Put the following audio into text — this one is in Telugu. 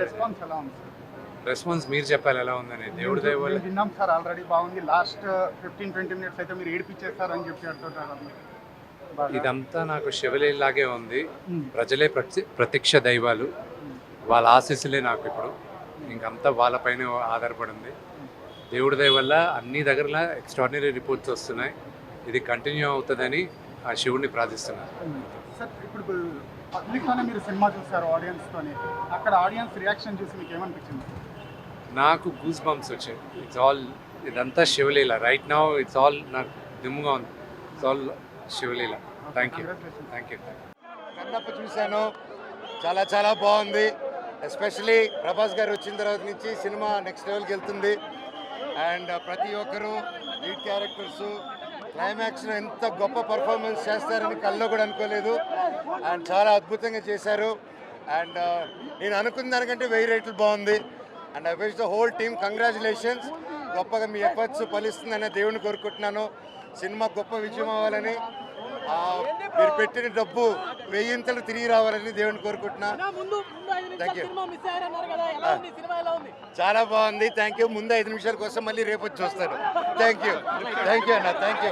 రెస్పాన్స్ ఎలా ఉంది సార్? రెస్పాన్స్ మీరు చెప్పాలి ఎలా ఉందని. దేవుడి దయ వల్ల మేము విన్నాం సార్, ఆల్రెడీ బాగుంది. లాస్ట్ 15-20 మినిట్స్ అయితే మీరు ఏడిపించేస్తారని చెప్పి అంటుంటారు. ఇదంతా నాకు శివలీలాగే ఉంది. ప్రజలే ప్రత్యక్ష దైవాలు, వాళ్ళ ఆశీస్సులే నాకు ఇప్పుడు ఇంకంతా వాళ్ళపైన ఆధారపడింది. దేవుడి దయ వల్ల అన్ని దగ్గర ఎక్స్ట్రాడినరీ రిపోర్ట్స్ వస్తున్నాయి. ఇది కంటిన్యూ అవుతుందని ఆ శివుడిని ప్రార్థిస్తున్నాను. సార్ ఇప్పుడు పబ్లిక్తోనే మీరు సినిమా చూస్తారు, ఆడియన్స్తోనే, అక్కడ ఆడియన్స్ రియాక్షన్ చూసి మీకు ఏమనిపించింది? నాకు గూస్ బంప్స్ వచ్చాయి. ఇట్స్ ఆల్ ఇదంతా Shivaleela. Right now it's all నాకు దిమ్ముగా ఉంది. It's all Shivaleela. Thank you. Kannappa చూశాను, చాలా చాలా బాగుంది. ఎస్పెషలీ ప్రభాస్ గారు వచ్చిన తర్వాత నుంచి సినిమా నెక్స్ట్ లెవెల్కి వెళ్తుంది. అండ్ ప్రతి ఒక్కరూ లీడ్ క్యారెక్టర్స్ క్లైమాక్స్లో ఎంత గొప్ప పర్ఫార్మెన్స్ చేస్తారని కల్లో కూడా అనుకోలేదు. అండ్ చాలా అద్భుతంగా చేశారు. అండ్ నేను అనుకున్న దానికంటే 1000 రెట్లు బాగుంది. And I wish the whole team congratulations. గొప్పగా మీ ఎఫర్ట్స్ ఫలిస్తుందని దేవుని కోరుకుంటున్నాను. సినిమా గొప్ప విజయం అవ్వాలని, మీరు పెట్టిన డబ్బు 1000 తిరిగి రావాలని దేవుని కోరుకుంటున్నా. Thank you. చాలా బాగుంది. Thank you. ముందు 5 నిమిషాల కోసం మళ్ళీ రేపు వచ్చి చూస్తాను. థ్యాంక్ యూ అన్న. Thank you.